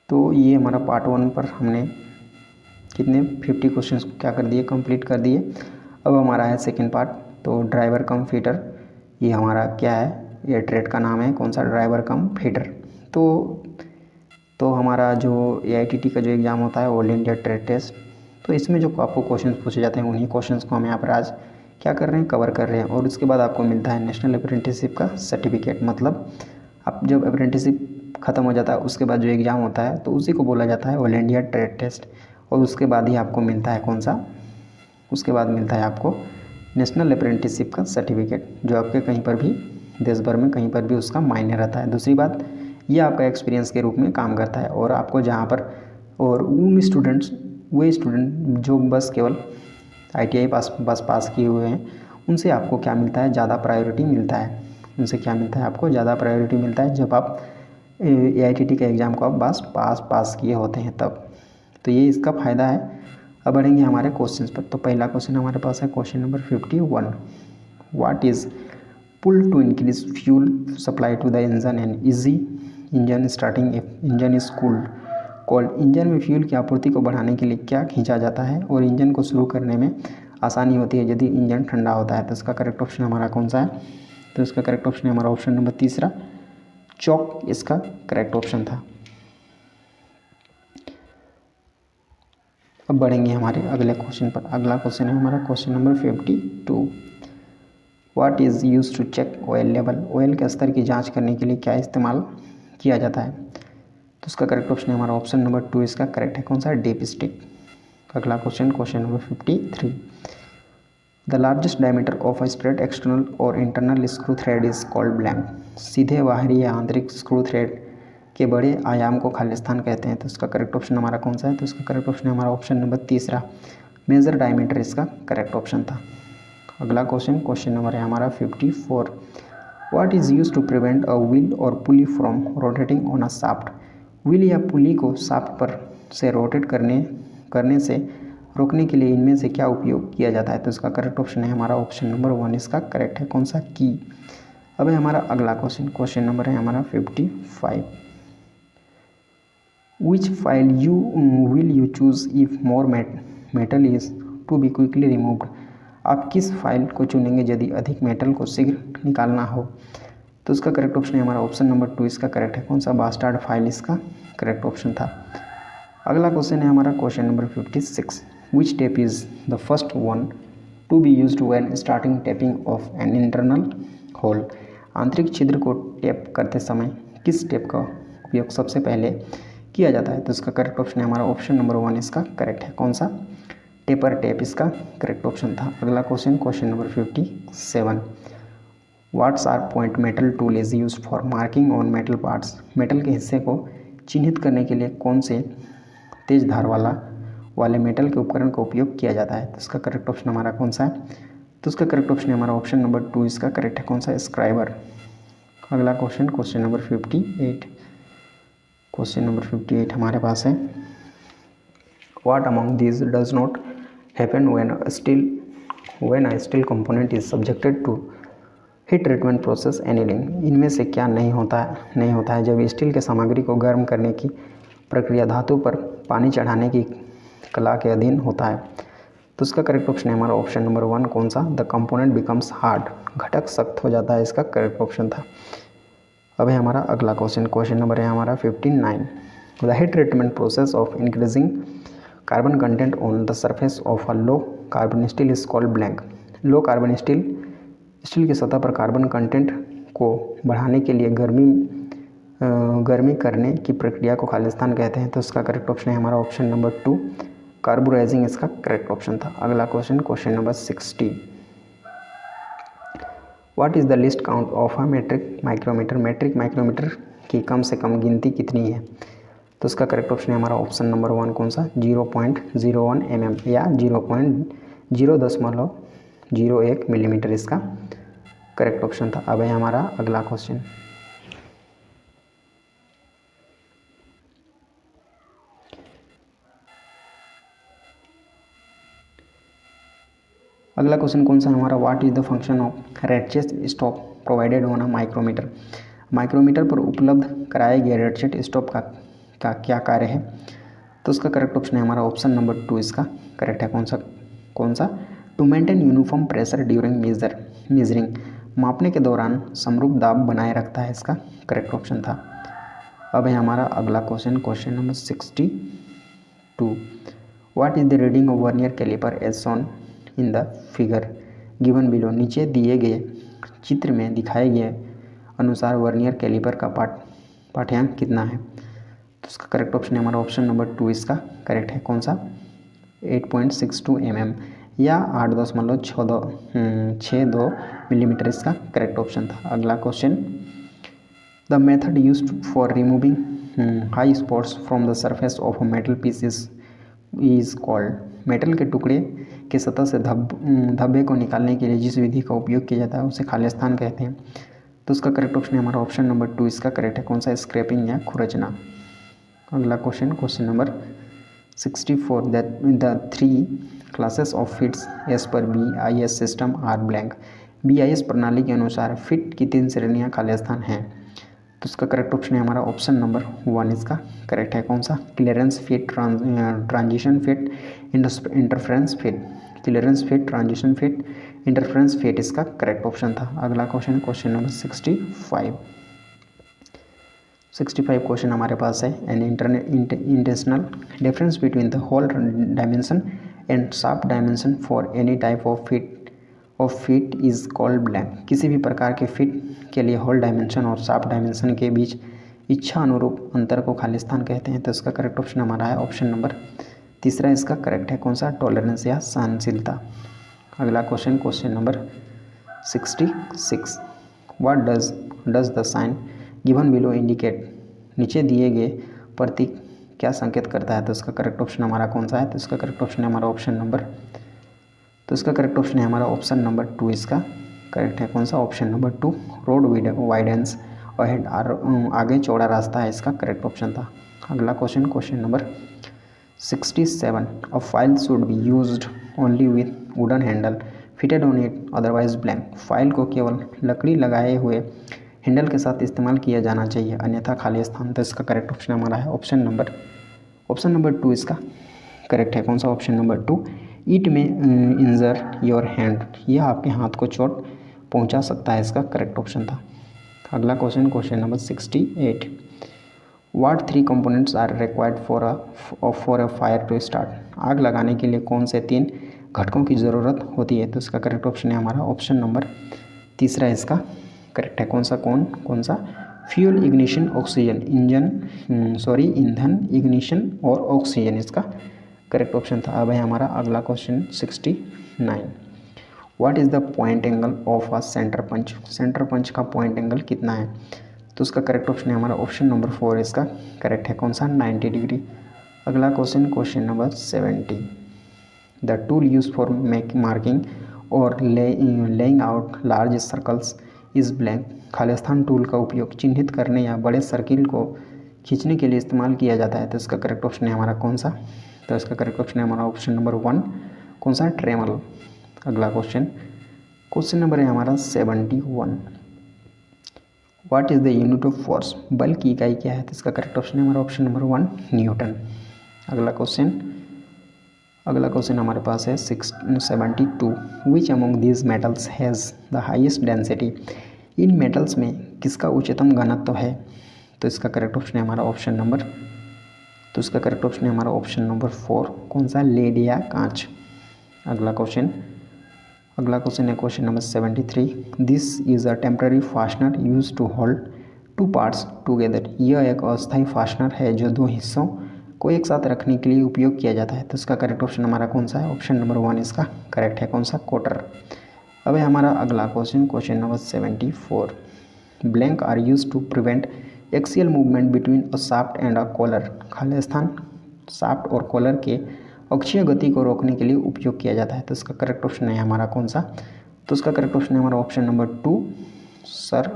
तो ये हमारा पार्ट 1 पर हमने कितने 50 क्वेश्चंस क्या कर दिए, कंप्लीट कर दिए। अब हमारा है सेकंड पार्ट। तो ड्राइवर कम फीटर, ये हमारा क्या है, ये ट्रेड का नाम है, कौन सा, ड्राइवर कम फीटर। तो हमारा जो AITT का जो एग्ज़ाम होता है, ऑल इंडिया ट्रेड टेस्ट, तो इसमें जो आपको क्वेश्चंस पूछे जाते हैं उन्हीं क्वेश्चंस को हम यहाँ पर आज क्या कर रहे हैं, कवर कर रहे हैं। और उसके बाद आपको मिलता है नेशनल अप्रेंटिसशिप का सर्टिफिकेट। मतलब अब जब अप्रेंटिसशिप ख़त्म हो जाता है उसके बाद जो एग्ज़ाम होता है तो उसी को बोला जाता है ऑल इंडिया ट्रेड टेस्ट। और उसके बाद ही आपको मिलता है कौन सा, उसके बाद मिलता है आपको नेशनल अप्रेंटिसशिप का सर्टिफिकेट, जो आपके कहीं पर भी देश भर में कहीं पर भी उसका मायने रहता है। दूसरी बात, ये आपका एक्सपीरियंस के रूप में काम करता है। और आपको जहाँ पर, और उन स्टूडेंट्स, वे स्टूडेंट जो बस केवल ITI बस पास किए हुए हैं, उनसे आपको क्या मिलता है, ज़्यादा प्रायोरिटी मिलता है। उनसे क्या मिलता है, आपको ज़्यादा प्रायोरिटी मिलता है जब आप AITT के एग्ज़ाम को आप बस पास किए होते हैं तब। तो ये इसका फ़ायदा है। अब बढ़ेंगे हमारे क्वेश्चंस पर। तो पहला क्वेश्चन हमारे पास है question number 51। What is pull to increase fuel supply to the engine and easy engine starting engine is cooled called. Engine में फ्यूल की आपूर्ति को बढ़ाने के लिए क्या खींचा जाता है और इंजन को शुरू करने में आसानी होती है यदि इंजन ठंडा होता है। तो इसका करेक्ट ऑप्शन हमारा कौन सा है, तो इसका करेक्ट ऑप्शन है हमारा ऑप्शन नंबर तीसरा, चॉक इसका करेक्ट ऑप्शन था। अब बढ़ेंगे हमारे अगले क्वेश्चन पर। अगला क्वेश्चन है हमारा question number 52। What is use to check oil level. Oil के स्तर की जांच करने के लिए क्या इस्तेमाल किया जाता है। तो इसका करेक्ट ऑप्शन है हमारा ऑप्शन नंबर 2 इसका करेक्ट है, कौन सा, डीप स्टिक। अगला question, question number 53। The largest diameter of a straight external or internal screw thread is called blank. सीधे बाहरी या आंतरिक स्क्रू थ्रेड के बड़े आयाम को खालिस्तान कहते हैं। तो इसका करेक्ट ऑप्शन हमारा कौन सा है, तो इसका करेक्ट ऑप्शन है हमारा ऑप्शन नंबर तीसरा, मेजर डायमीटर इसका करेक्ट ऑप्शन था। अगला क्वेश्चन, क्वेश्चन नंबर है हमारा 54। What is use to prevent a wheel or pulley from rotating on a shaft. Wheel या पुली को शाफ्ट पर से रोटेट करने से रोकने के लिए इनमें से क्या उपयोग किया जाता है। तो इसका करेक्ट ऑप्शन है हमारा ऑप्शन नंबर 1 इसका करेक्ट है, कौन सा, की। अब है हमारा अगला क्वेश्चन, क्वेश्चन नंबर है हमारा 55। Which file will you choose if more metal is to be quickly removed। आप किस फाइल को चुनेंगे यदि अधिक मेटल को शीघ्र निकालना हो। तो इसका करेक्ट ऑप्शन है हमारा ऑप्शन नंबर 2 इसका करेक्ट है, कौन सा, बास्टार्ड फाइल इसका करेक्ट ऑप्शन था। अगला क्वेश्चन है हमारा question number 56। Which tap is the first one to be used when starting tapping of an internal hole. आंतरिक छिद्र को टेप करते समय किस टेप का उपयोग सबसे पहले किया जाता है। तो इसका करेक्ट ऑप्शन है हमारा ऑप्शन नंबर 1 इसका करेक्ट है, कौन सा, टेपर टेप इसका करेक्ट ऑप्शन था। अगला question, question number 57। What's are point metal tool is use for marking on metal parts. Metal के हिस्से को चिन्हित करने के लिए कौन से तेज धार वाले मेटल के उपकरण का उपयोग किया जाता है। तो इसका करेक्ट ऑप्शन हमारा कौन सा है, तो इसका करेक्ट ऑप्शन है हमारा ऑप्शन नंबर 2 इसका करेक्ट है, कौन सा, स्क्राइबर। अगला question, question number 58। Question number 58 हमारे पास है। What among these does not happen when a steel component is subjected to heat treatment process annealing. इनमें से क्या नहीं होता है जब स्टील के सामग्री को गर्म करने की प्रक्रिया धातु पर पानी चढ़ाने की कला के अधीन होता है। तो इसका करेक्ट ऑप्शन है हमारा ऑप्शन नंबर 1, कौन सा, द कंपोनेंट बिकम्स हार्ड, घटक सख्त हो जाता है, इसका करेक्ट ऑप्शन था। अब है हमारा अगला क्वेश्चन, क्वेश्चन नंबर है हमारा 59। The heat treatment process of increasing carbon content on the surface of a low carbon steel is called blank. Low carbon steel की सतह पर कार्बन कंटेंट को बढ़ाने के लिए गर्मी करने की प्रक्रिया को खालिस्तान कहते हैं। तो इसका करेक्ट ऑप्शन है हमारा ऑप्शन नंबर 2, कार्बोराइजिंग इसका करेक्ट ऑप्शन था। अगला question, question number 60। What is the least count of a metric micrometer. Metric micrometer की कम से कम गिनती कितनी है। तो इसका करेक्ट ऑप्शन है हमारा ऑप्शन नंबर 1, कौन सा, 0.01 mm या 0.001 मिलीमीटर इसका करेक्ट ऑप्शन था। अब है हमारा अगला क्वेश्चन। अगला क्वेश्चन कौन सा है हमारा, what is the function of ratchet stop provided on a micrometer. Micrometer पर उपलब्ध कराए गए रेटचेस्ट स्टॉप का का क्या कार्य है? तो उसका करेक्ट ऑप्शन है हमारा ऑप्शन नंबर 2 इसका करेक्ट है। कौन सा? To maintain uniform pressure during measuring, मापने के दौरान समरूप दाब बनाए रखता है, इसका करेक्ट ऑप्शन था। अब है हमारा अगला question number 62। What is the reading of vernier calliper as shown in the figure given below, नीचे दिए गए चित्र में दिखाए गए अनुसार वर्नियर कैलिपर का पाठ्यांक कितना है? तो उसका करेक्ट ऑप्शन है हमारा ऑप्शन नंबर 2 इसका करेक्ट है। कौन सा? 8.62 mm या 8.62 मिलीमीटर इसका करेक्ट ऑप्शन था। अगला question, the method used for removing high spots from the surface of a metal piece is called, metal के टुकड़े के सतह से धब्बे को निकालने के लिए जिस विधि का उपयोग किया जाता है उसे खालिस्तान कहते हैं। तो उसका करेक्ट ऑप्शन है हमारा ऑप्शन नंबर 2 इसका करेक्ट है। कौन सा? स्क्रैपिंग या खुरचना। अगला question number 64, that the 3 classes of fits as per BIS system are blank, BIS प्रणाली के अनुसार फिट की 3 श्रेणियाँ खालिस्तान हैं। तो उसका करेक्ट ऑप्शन है हमारा ऑप्शन नंबर 1 इसका करेक्ट है। कौन सा? Clearance fit, transition fit, interference fit, clearance fit, transition fit, interference fit इसका करेक्ट ऑप्शन था। अगला क्वेश्चन नंबर 65 क्वेश्चन हमारे पास है, an intentional difference between the hole dimension and shaft dimension for any type of fit is called blank, किसी भी प्रकार के फिट के लिए होल डायमेंशन और शाफ्ट डायमेंशन के बीच इच्छा अनुरूप अंतर को खालिस्तान कहते हैं। तो इसका करेक्ट ऑप्शन हमारा है ऑप्शन नंबर 3 इसका करेक्ट है। कौन सा? टॉलरेंस या सहनशीलता। अगला question number 66, what does the sign given below indicate, नीचे दिए गए प्रतीक क्या संकेत करता है? तो इसका करेक्ट ऑप्शन हमारा कौन सा है? तो इसका करेक्ट ऑप्शन है हमारा ऑप्शन नंबर 2 इसका करेक्ट है। कौन सा? Option number 2, road widens ahead, आगे चौड़ा रास्ता है, इसका करेक्ट ऑप्शन था। अगला question number 67, a file should be used only with wooden handle fitted on it otherwise blank, file को केवल लकड़ी लगाए हुए हैंडल के साथ इस्तेमाल किया जाना चाहिए, अन्यथा खाली स्थान। तो इसका करेक्ट ऑप्शन हमारा है ऑप्शन नंबर 2 इसका करेक्ट है। कौन सा? ऑप्शन नंबर 2, ईट में इंजर योर हैंड, यह आपके हाथ को चोट पहुंचा सकता है, इसका करेक्ट ऑप्शन था। अगला question number 68, what 3 components are required for a fire to start, आग लगाने के लिए कौन से 3 घटकों की ज़रूरत होती है? तो इसका करेक्ट ऑप्शन है हमारा ऑप्शन नंबर 3 इसका करेक्ट है। कौन सा? फ्यूल, इग्निशन, ऑक्सीजन, ईंधन, इग्निशन और ऑक्सीजन, इसका करेक्ट ऑप्शन था। अब है हमारा अगला question 69, what is the point angle of a centre punch, centre punch का पॉइंट एंगल कितना है? तो उसका करेक्ट ऑप्शन है हमारा ऑप्शन नंबर 4 इसका करेक्ट है। कौन सा? 90 डिग्री। अगला question number 70, the tool use for marking or laying out large circles is blank, खालिस्तान टूल का उपयोग चिन्हित करने या बड़े सर्किल को खींचने के लिए इस्तेमाल किया जाता है। तो इसका करेक्ट ऑप्शन है हमारा कौन सा? तो इसका करेक्ट ऑप्शन है हमारा ऑप्शन नंबर 1, कौन सा? ट्रेमल। अगला क्वेश्चन नंबर है हमारा 71, what is the unit of force, बल की इकाई क्या है? तो इसका करेक्ट ऑप्शन है हमारा ऑप्शन नंबर 1, न्यूटन। अगला क्वेश्चन हमारे पास है 72, which among these metals has the highest density, in metals में किसका उच्चतम घनत्व है? तो इसका करेक्ट ऑप्शन है हमारा ऑप्शन नंबर 4, कौन सा? लेड या कांच। अगला क्वेश्चन है question number 73, this is a temporary fastener use to hold 2 parts together, यह एक अस्थायी फास्टनर है जो 2 हिस्सों को एक साथ रखने के लिए उपयोग किया जाता है। तो इसका करेक्ट ऑप्शन हमारा कौन सा है? ऑप्शन नंबर 1 इसका करेक्ट है। कौन सा? कोटर। अब है हमारा अगला question number 74, blank are use to prevent axial movement between a shaft and a collar, Khalistan shaft और कॉलर के अक्षीय गति को रोकने के लिए उपयोग किया जाता है। तो इसका करेक्ट ऑप्शन है हमारा कौन सा? तो उसका करेक्ट ऑप्शन है हमारा ऑप्शन नंबर 2, सर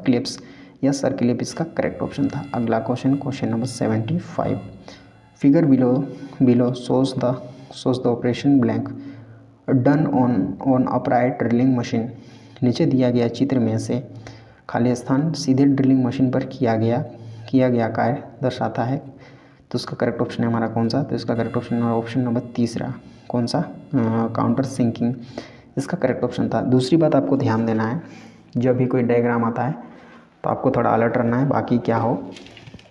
क्लिप्स या सर्किलिप, इसका करेक्ट ऑप्शन था। अगला question number 75, figure below shows the operation blank done on upright drilling machine, नीचे दिया गया चित्र में से खाली स्थान सीधे ड्रिलिंग मशीन पर किया किया गया कार्य दर्शाता है। तो उसका करेक्ट ऑप्शन है हमारा कौन सा? तो इसका करेक्ट ऑप्शन हमारा ऑप्शन नंबर तीसरा, कौन सा? काउंटर सिंकिंग इसका करेक्ट ऑप्शन था। दूसरी बात आपको ध्यान देना है, जब भी कोई डायग्राम आता है तो आपको थोड़ा अलर्ट रहना है, बाकी क्या हो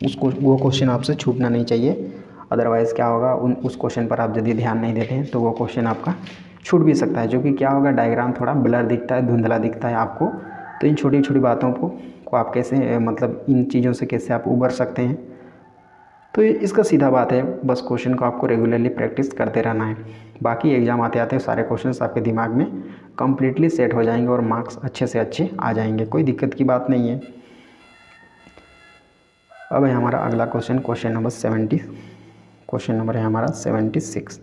उसको वो क्वेश्चन आपसे छूटना नहीं चाहिए। अदरवाइज़ क्या होगा, उस क्वेश्चन पर आप यदि ध्यान नहीं देते हैं तो वो क्वेश्चन आपका छूट भी सकता है, जो कि क्या होगा, डायग्राम थोड़ा ब्लर दिखता है, धुंधला दिखता है आपको। तो इन छोटी छोटी बातों को आप कैसे मतलब इन चीज़ों से कैसे आप उबर सकते हैं, तो इसका सीधा बात है, बस क्वेश्चन को आपको रेगुलरली प्रैक्टिस करते रहना है। बाकी एग्ज़ाम आते आते सारे क्वेश्चंस आपके दिमाग में कम्प्लीटली सेट हो जाएंगे और मार्क्स अच्छे से अच्छे आ जाएंगे, कोई दिक्कत की बात नहीं है। अब है हमारा अगला question, question number 70, question number है हमारा 76।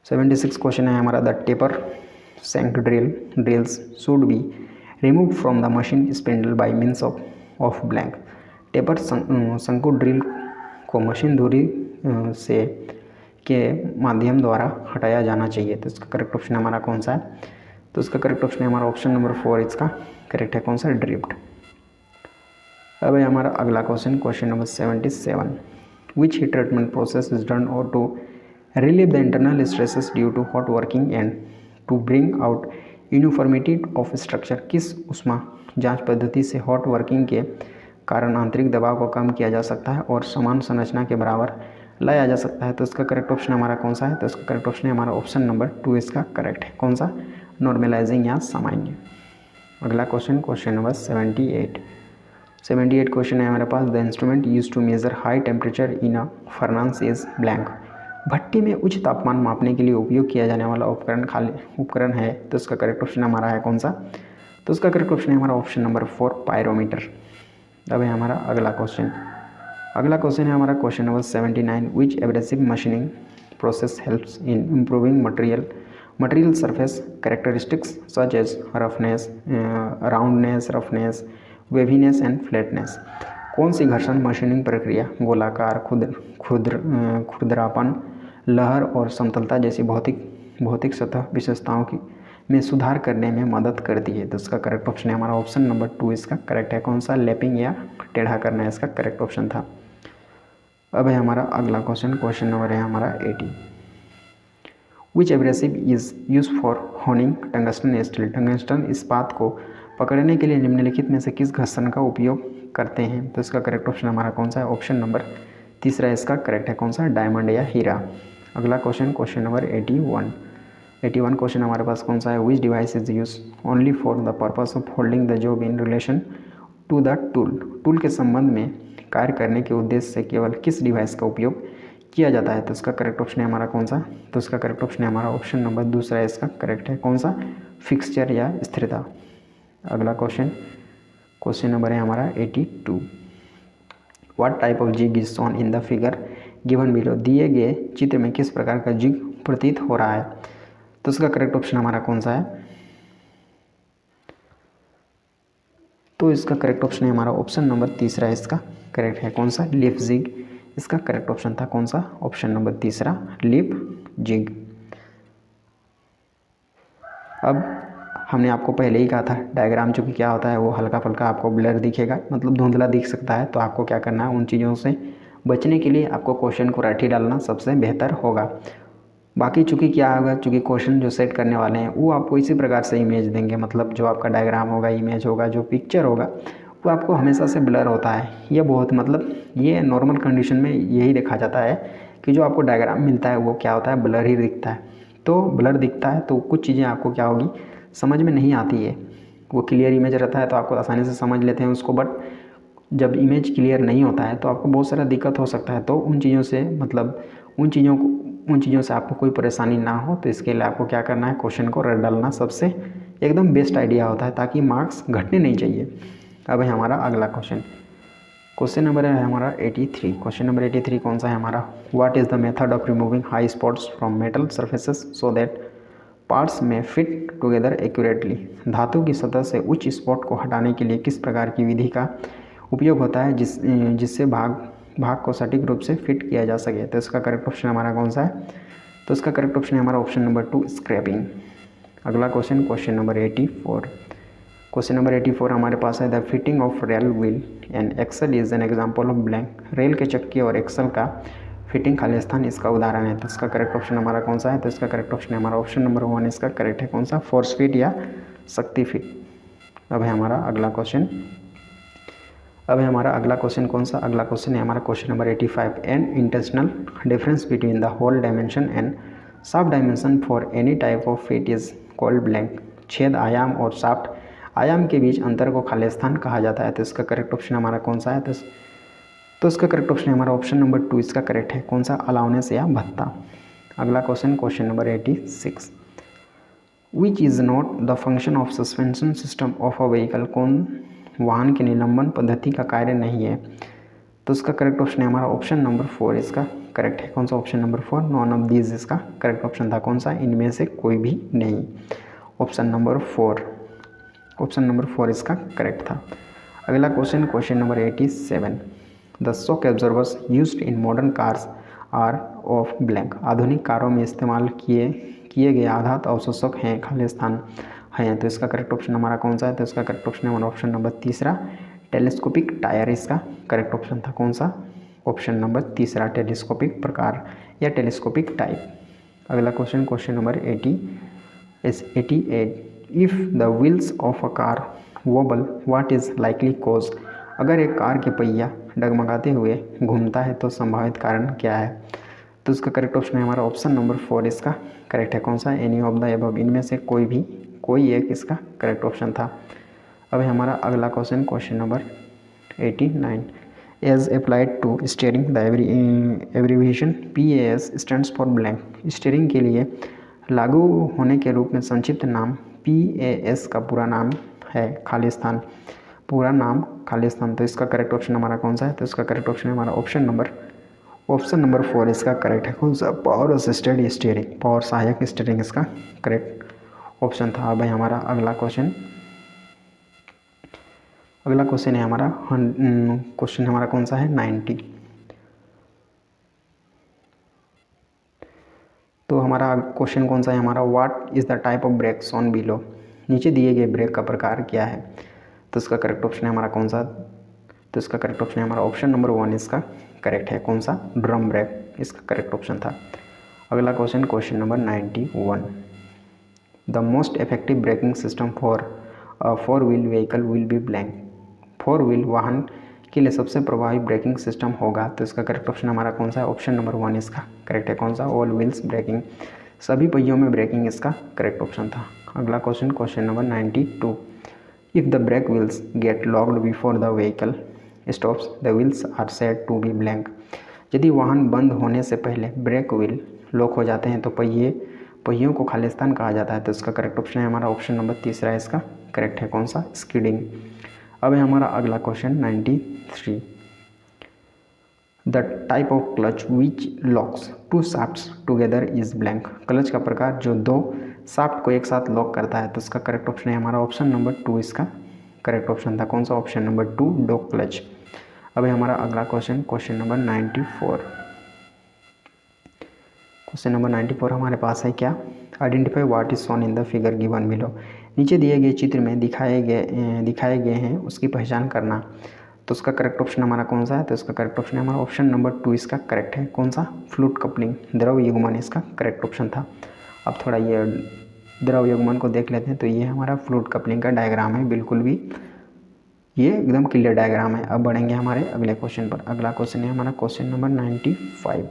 76 क्वेश्चन है हमारा, the taper shank drills should be remove from the machine spindle bye means of blank. Taper शंकु ड्रिल को मशीन धुरी से के माध्यम द्वारा हटाया जाना चाहिए। तो इसका करेक्ट ऑप्शन हमारा कौन सा है? तो इसका करेक्ट ऑप्शन है हमारा ऑप्शन नंबर 4, इसका करेक्ट है कौन सा? ड्रिफ्ट। अब है हमारा अगला question, question number 77, which heat treatment process is done or to relieve the internal stresses due to hot working and to bring out uniformity of structure. किस ऊष्मा जांच पद्धति से हॉट वर्किंग के कारण आंतरिक दबाव को कम किया जा सकता है और समान संरचना के बराबर लाया जा सकता है? तो इसका करेक्ट ऑप्शन हमारा कौन सा है? तो इसका करेक्ट ऑप्शन है हमारा ऑप्शन नंबर 2, इसका करेक्ट है कौन सा? नॉर्मलाइजिंग या सामान्य। अगला क्वेश्चन, क्वेश्चन नंबर 78 क्वेश्चन है हमारे पास, the instrument use to measure high temperature in a furnace is blank. भट्टी में उच्च तापमान मापने के लिए उपयोग किया जाने वाला उपकरण है। तो इसका करेक्ट ऑप्शन हमारा है कौन सा? तो इसका करेक्ट ऑप्शन है हमारा ऑप्शन नंबर 4, पायरोमीटर। अब है हमारा अगला क्वेश्चन है हमारा question number 79, which abrasive machining process helps in improving material surface characteristics such as roughness, roundness, roughness, waviness and flatness. कौन सी घर्षण मशीनिंग प्रक्रिया गोलाकार, खुरदरापन, लहर और समतलता जैसी भौतिक सतह विशेषताओं में सुधार करने में मदद करती है? तो इसका करेक्ट ऑप्शन है हमारा ऑप्शन नंबर 2, इसका करेक्ट है कौन सा? लैपिंग या टेढ़ा करना है, इसका करेक्ट ऑप्शन था। अब है हमारा अगला क्वेश्चन, क्वेश्चन नंबर है हमारा 80, which abrasive is use for honing tungsten steel. Tungsten इस्पात को पकड़ने के लिए निम्नलिखित में से किस घर्षण का उपयोग करते हैं? तो इसका करेक्ट ऑप्शन हमारा कौन सा है? ऑप्शन नंबर 3 इसका करेक्ट है कौन सा? डायमंड या हीरा। अगला क्वेश्चन, क्वेश्चन नंबर 81 क्वेश्चन हमारे पास कौन सा है, which device is use only for the purpose of holding the job in relation to the tool के संबंध में कार्य करने के उद्देश्य से केवल किस डिवाइस का उपयोग किया जाता है? तो इसका करेक्ट ऑप्शन है हमारा कौन सा? तो इसका करेक्ट ऑप्शन है हमारा ऑप्शन नंबर 2 इसका करेक्ट है कौन सा? फिक्सचर या स्थिरता। अगला क्वेश्चन नंबर है हमारा 82, what type of jig is shown in the figure given below. दिए गए चित्र में किस प्रकार का जिग प्रतीत हो रहा है? तो इसका करेक्ट ऑप्शन हमारा कौन सा है? तो इसका करेक्ट ऑप्शन है हमारा ऑप्शन नंबर 3 इसका करेक्ट है कौन सा? Leaf jig. इसका करेक्ट ऑप्शन था कौन सा? Option number 3, leaf jig. अब हमने आपको पहले ही कहा था, डायग्राम चूँकि क्या होता है वो हल्का फुल्का आपको ब्लर दिखेगा, मतलब धुंधला दिख सकता है। तो आपको क्या करना है, उन चीज़ों से बचने के लिए आपको क्वेश्चन को रट ही डालना सबसे बेहतर होगा। बाकी चूँकि क्या होगा, चूँकि क्वेश्चन जो सेट करने वाले हैं वो आपको इसी प्रकार से इमेज देंगे, मतलब जो आपका डायग्राम होगा, इमेज होगा, जो पिक्चर होगा वो आपको हमेशा से ब्लर होता है। ये बहुत मतलब ये नॉर्मल कंडीशन में यही देखा जाता है कि जो आपको डायग्राम मिलता है वो क्या होता है, ब्लर ही दिखता है। तो ब्लर दिखता है तो कुछ चीज़ें आपको क्या होगी, समझ में नहीं आती है। वो क्लियर इमेज रहता है तो आपको आसानी से समझ लेते हैं उसको, बट जब इमेज क्लियर नहीं होता है तो आपको बहुत सारा दिक्कत हो सकता है। तो उन चीज़ों से मतलब उन चीज़ों से आपको कोई परेशानी ना हो, तो इसके लिए आपको क्या करना है, क्वेश्चन को रट डालना सबसे एकदम बेस्ट आइडिया होता है, ताकि मार्क्स घटने नहीं चाहिए। अब है हमारा अगला क्वेश्चन नंबर है हमारा 83। क्वेश्चन नंबर 83 कौन सा है हमारा, what is the method of removing high spots from metal surfaces so that parts में फिट टुगेदर एक्यूरेटली। धातु की सतह से उच्च स्पॉट को हटाने के लिए किस प्रकार की विधि का उपयोग होता है जिससे भाग को सटीक रूप से फिट किया जा सके? तो इसका करेक्ट ऑप्शन हमारा कौन सा है? तो इसका करेक्ट ऑप्शन है हमारा ऑप्शन नंबर 2, स्क्रैपिंग। अगला क्वेश्चन नंबर 84। क्वेश्चन नंबर 84 हमारे पास है the fitting of rail wheel and axle is an example of blank. Rail के चक्के और एक्सल का फिटिंग खाली स्थान इसका उदाहरण है। तो इसका करेक्ट ऑप्शन हमारा कौन सा है? तो इसका करेक्ट ऑप्शन है हमारा ऑप्शन नंबर 1 इसका करेक्ट है। कौन सा? फोर्स फिट या शक्ति फिट। अब है हमारा अगला क्वेश्चन कौन सा? अगला क्वेश्चन है हमारा question number 85 an intentional difference between the hole dimension and shaft dimension for any type of fit is called blank. छेद आयाम और शाफ्ट आयाम के बीच अंतर को खाली स्थान कहा जाता है। तो इसका करेक्ट ऑप्शन हमारा कौन सा है? तो इसका करेक्ट ऑप्शन है हमारा ऑप्शन नंबर 2 इसका करेक्ट है। कौन सा? अलाउनेस या भत्ता। अगला question number 86 which is not the function of suspension system of a vehicle. कौन वाहन की निलंबन पद्धति का कार्य नहीं है? तो इसका करेक्ट ऑप्शन है हमारा ऑप्शन नंबर 4 इसका करेक्ट है। कौन सा? Option number 4 none of these इसका करेक्ट ऑप्शन था। कौन सा? इनमें से कोई भी नहीं। ऑप्शन नंबर 4 इसका करेक्ट था। अगला question number 87 the shock absorbers used in modern cars are of blank. आधुनिक कारों में इस्तेमाल किए गए आघात अवशोषक हैं खाली स्थान हैं। तो इसका करेक्ट ऑप्शन हमारा कौन सा है? तो इसका करेक्ट ऑप्शन है हमारा ऑप्शन नंबर 3 टेलीस्कोपिक टायर इसका करेक्ट ऑप्शन था। कौन सा? ऑप्शन नंबर 3 टेलीस्कोपिक प्रकार या टेलीस्कोपिक टाइप। अगला question number 88 if the wheels of a car wobble what is likely cause. अगर एक कार के पहिया डगमगाते हुए घूमता है तो संभावित कारण क्या है? तो इसका करेक्ट ऑप्शन है हमारा ऑप्शन नंबर 4 इसका करेक्ट है। कौन सा? Any of the above. इनमें से कोई एक इसका करेक्ट ऑप्शन था। अब है हमारा अगला question number 89 as applied to steering the abbreviation PAS stands for blank. Steering के लिए लागू होने के रूप में संक्षिप्त नाम PAS का पूरा नाम है खाली स्थान। पूरा नाम खाली स्थान। तो इसका करेक्ट ऑप्शन हमारा कौन सा है? तो इसका करेक्ट ऑप्शन है हमारा ऑप्शन नंबर 4 इसका करेक्ट है। कौन सा? Power assisted steering. पावर सहायक स्टीयरिंग इसका करेक्ट ऑप्शन था। अब है हमारा अगला क्वेश्चन है हमारा कौन सा है? 90। तो हमारा क्वेश्चन कौन सा है हमारा? What is the type of brake shown below. नीचे दिए गए ब्रेक का प्रकार क्या है? तो इसका करेक्ट ऑप्शन है हमारा कौन सा? तो इसका करेक्ट ऑप्शन है हमारा ऑप्शन नंबर 1 इसका करेक्ट है। कौन सा? ड्रम ब्रेक इसका करेक्ट ऑप्शन था। अगला question number 91 the most effective braking system for a 4 wheel vehicle will be blank. 4 wheel वाहन के लिए सबसे प्रभावी ब्रेकिंग सिस्टम होगा। तो इसका करेक्ट ऑप्शन हमारा कौन सा है? ऑप्शन नंबर 1 इसका करेक्ट है। कौन सा? All wheels braking. सभी पहियों में ब्रेकिंग इसका करेक्ट ऑप्शन था। अगला question number 92 if the brake wheels get locked before the vehicle stops the wheels are said to be blank. यदि वाहन बंद होने से पहले ब्रेक व्हील लॉक हो जाते हैं तो पहियों को खाली स्थान कहा जाता है। तो इसका करेक्ट ऑप्शन है हमारा ऑप्शन नंबर 3 इसका करेक्ट है। कौन सा? स्किडिंग। अब है हमारा अगला question 93 the type of clutch which locks 2 shafts together is blank. Clutch का प्रकार जो 2 शाफ्ट को एक साथ लॉक करता है। तो इसका करेक्ट ऑप्शन है हमारा ऑप्शन नंबर 2 इसका करेक्ट ऑप्शन था। कौन सा? Option number 2 dog clutch. अब है हमारा अगला क्वेश्चन नंबर 94। क्वेश्चन नंबर 94 हमारे पास है क्या? Identify what is shown in the figure given below. नीचे दिए गए चित्र में दिखाए गए हैं उसकी पहचान करना। तो उसका करेक्ट ऑप्शन हमारा कौन सा है? तो इसका करेक्ट ऑप्शन है हमारा ऑप्शन नंबर 2 इसका करेक्ट है। कौन सा? फ्लूट कपलिंग द्रव युग्मन इसका करेक्ट ऑप्शन था। अब थोड़ा ये द्रव युग्मन को देख लेते हैं। तो ये हमारा फ्लूट कपलिंग का डायग्राम है। बिल्कुल भी ये एकदम क्लियर डायग्राम है। अब बढ़ेंगे हमारे अगले क्वेश्चन पर। अगला क्वेश्चन है हमारा क्वेश्चन नंबर 95।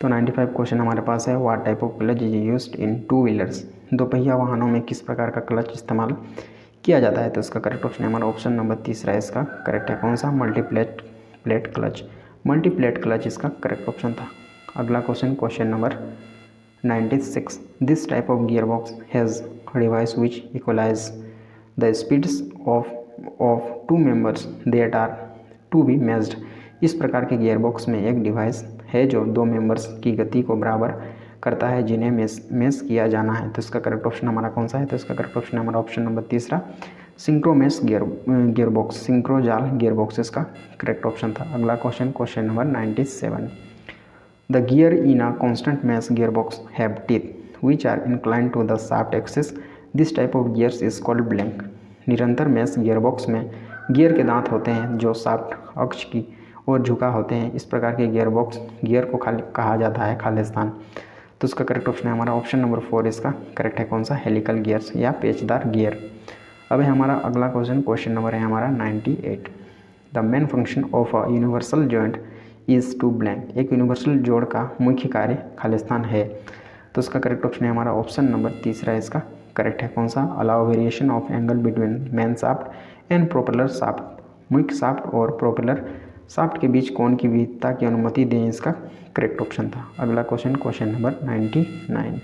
तो 95 क्वेश्चन हमारे पास है what type of clutch is used in 2 wheelers. 2 पहिया वाहनों में किस प्रकार का क्लच इस्तेमाल किया जाता है? तो इसका करेक्ट ऑप्शन है हमारा ऑप्शन नंबर 3 इसका करेक्ट है। कौन सा? मल्टीप्लेट क्लच इसका करेक्ट ऑप्शन था। अगला question number 96 this type of gear box has device which equalize the speeds of 2 members that are to be matched. इस प्रकार के गियर बॉक्स में एक डिवाइस है जो 2 मेंबर्स की गति को बराबर करता है जिन्हें मैच किया जाना है। तो इसका करेक्ट ऑप्शन हमारा कौन सा है? तो इसका करेक्ट ऑप्शन हमारा option number 3 synchromesh gear box synchro जाल गियर बॉक्स इसका करेक्ट ऑप्शन था। अगला question number 97 the gear in a constant mesh gear box have teeth which are inclined to the shaft axis. This type of gears is called blank. निरंतर mash gearbox में gear के दांत होते हैं जो shaft अक्ष की ओर झुका होते हैं। इस प्रकार के गियर को कहा जाता है खालिस्तान। तो इसका करेक्ट ऑप्शन है हमारा ऑप्शन नंबर 4 इसका करेक्ट है। कौन सा? हेलिकल गियर्स या पेचदार गियर। अब है हमारा अगला क्वेश्चन नंबर है हमारा 98। The main function of a universal joint is to blank. एक यूनिवर्सल जोड़ का मुख्य कार्य खालिस्तान है। तो इसका करेक्ट ऑप्शन है हमारा ऑप्शन नंबर 3 इसका करेक्ट है। कौन सा? Allow variation of angle between main shaft and propeller shaft. मुख्य शाफ्ट और प्रोपेलर शाफ्ट के बीच कोण की विविधता की अनुमति दें, इसका करेक्ट ऑप्शन था। अगला क्वेश्चन नंबर 99।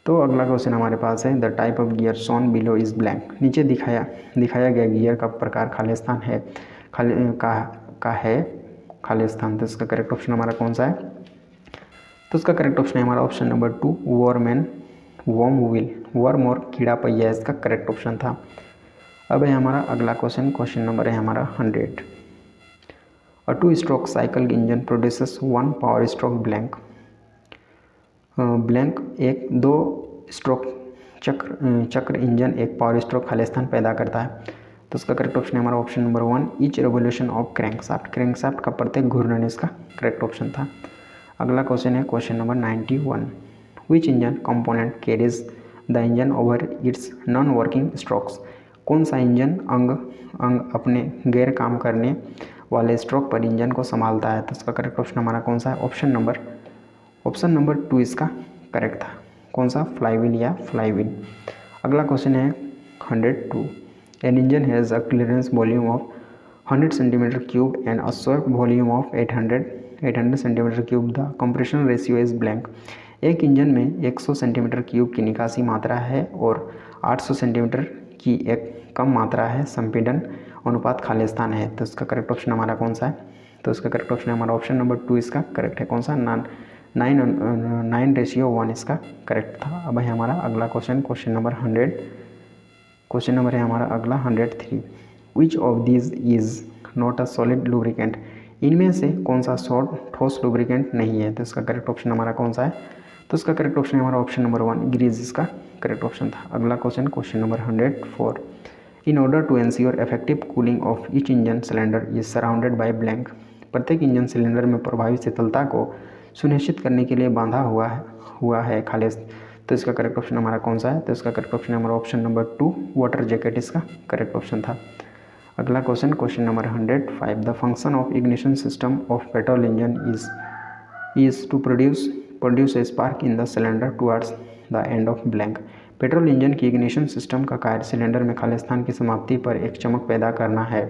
तो अगला क्वेश्चन हमारे पास है the type of gear shown below is blank. नीचे दिखाया गया गियर का प्रकार खालिस्तान है खालिस्तान। तो इसका करेक्ट ऑप्शन हमारा कौन सा है? तो इसका करेक्ट ऑप्शन है हमारा option number 2 worm wheel. Worm और कीड़ा पहिया इसका करेक्ट ऑप्शन था। अब है हमारा अगला क्वेश्चन नंबर है हमारा 100। अ 2 stroke cycle engine produces 1 power stroke blank. Blank एक 2 स्ट्रोक चक्र इंजन एक पावर स्ट्रोक खालिस्तान पैदा करता है। तो इसका करेक्ट ऑप्शन है हमारा option number 1 each revolution of crankshaft का प्रत्येक घूर्णन इसका करेक्ट ऑप्शन था। अगला क्वेश्चन है question number 91। Which engine component carries the engine over it's non working strokes. कौन सा इंजन अंग अपने गैर काम करने वाले स्ट्रोक पर इंजन को संभालता है। तो इसका करेक्ट ऑप्शन हमारा कौन सा है? ऑप्शन नंबर 2 इसका करेक्ट था। कौन सा? फ्लाईव्हील या फ्लाईव्हील। अगला क्वेश्चन है 102। An engine has a clearance volume of 100 centimetre cube and a स्वर्क volume of 800 centimetre cube. The compression ratio is blank. एक इंजन में 100 सेंटीमीटर क्यूब की निकासी मात्रा है और 800 सेंटीमीटर की एक कम मात्रा है। संपीड़न अनुपात खालिस्तान है। तो इसका करेक्ट ऑप्शन हमारा कौन सा है? तो इसका करेक्ट ऑप्शन है हमारा ऑप्शन नंबर 2 इसका करेक्ट है। कौन सा? 9:1 इसका करेक्ट था। अब है हमारा अगला क्वेश्चन नंबर 100। क्वेश्चन नंबर है हमारा अगला 103। Which of these is not a solid lubricant. इनमें से कौन सा ठोस लुब्रिकेंट नहीं है। तो इसका करेक्ट ऑप्शन हमारा कौन सा है? तो इसका करेक्ट ऑप्शन है हमारा ऑप्शन नंबर 1 ग्रीज इसका करेक्ट ऑप्शन था। अगला question number 104। In order to ensure effective cooling of each engine cylinder is surrounded by blank. प्रत्येक इंजन सिलेंडर में प्रभावी शीतलता को सुनिश्चित करने के लिए बांधा हुआ है खालिस। तो इसका करेक्ट ऑप्शन हमारा कौन सा है? तो इसका करेक्ट ऑप्शन हमारा ऑप्शन नंबर 2 वाटर जैकेट इसका करेक्ट ऑप्शन था। अगला question number 105। The function of ignition system of petrol engine is to produce a spark in the cylinder towards the end of blank. Petrol engine की ignition system का कार्य cylinder में खालिस्तान की समाप्ति पर एक चमक पैदा करना है।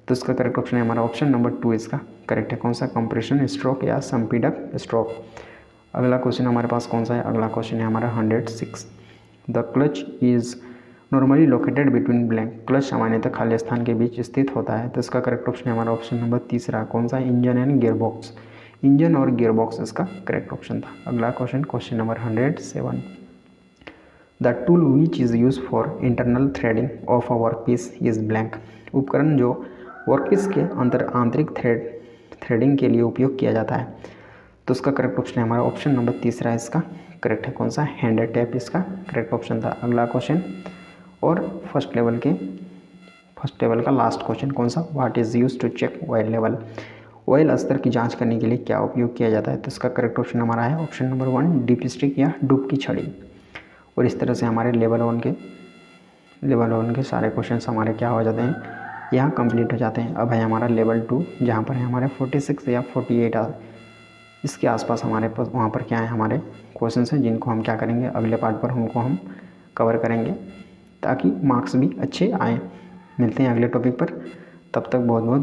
तो इसका करेक्ट ऑप्शन है हमारा ऑप्शन नंबर 2 इसका करेक्ट है। कौन सा? कंप्रेशन स्ट्रोक या संपीड़क स्ट्रोक। अगला क्वेश्चन हमारे पास कौन सा है? अगला क्वेश्चन है हमारा 106। The clutch is normally located between blank. Clutch सामान्यतः खालिस्तान के बीच स्थित होता है। तो इसका करेक्ट ऑप्शन है हमारा ऑप्शन नंबर 3 कौन सा? Engine and gearbox. इंजन और गियरबॉक्स इसका करेक्ट ऑप्शन था। अगला question number 107। The tool which is use for internal threading of a workpiece is blank. उपकरण जो वर्कपीस के आंतरिक थ्रेडिंग के लिए उपयोग किया जाता है। तो उसका करेक्ट ऑप्शन है हमारा ऑप्शन नंबर 3 इसका करेक्ट है। कौन सा? हैंड टेप इसका करेक्ट ऑप्शन था। अगला क्वेश्चन और फर्स्ट लेवल का लास्ट क्वेश्चन कौन सा? What is use to check oil level. Oil स्तर की जांच करने के लिए क्या उपयोग किया जाता है। तो इसका करेक्ट ऑप्शन हमारा है ऑप्शन नंबर 1 डीप स्टिक या डुब की छड़ी। और इस तरह से हमारे लेवल वन के सारे क्वेश्चन हमारे क्या हो जाते हैं, यहाँ कंप्लीट हो जाते हैं। अब है हमारा लेवल 2 जहाँ पर है हमारे 46 या 48 इसके आसपास हमारे पास वहाँ पर क्या है हमारे क्वेश्चन हैं, जिनको हम क्या करेंगे अगले पार्ट पर उनको हम कवर करेंगे ताकि मार्क्स भी अच्छे आएँ। मिलते हैं अगले टॉपिक पर, तब तक बहुत बहुत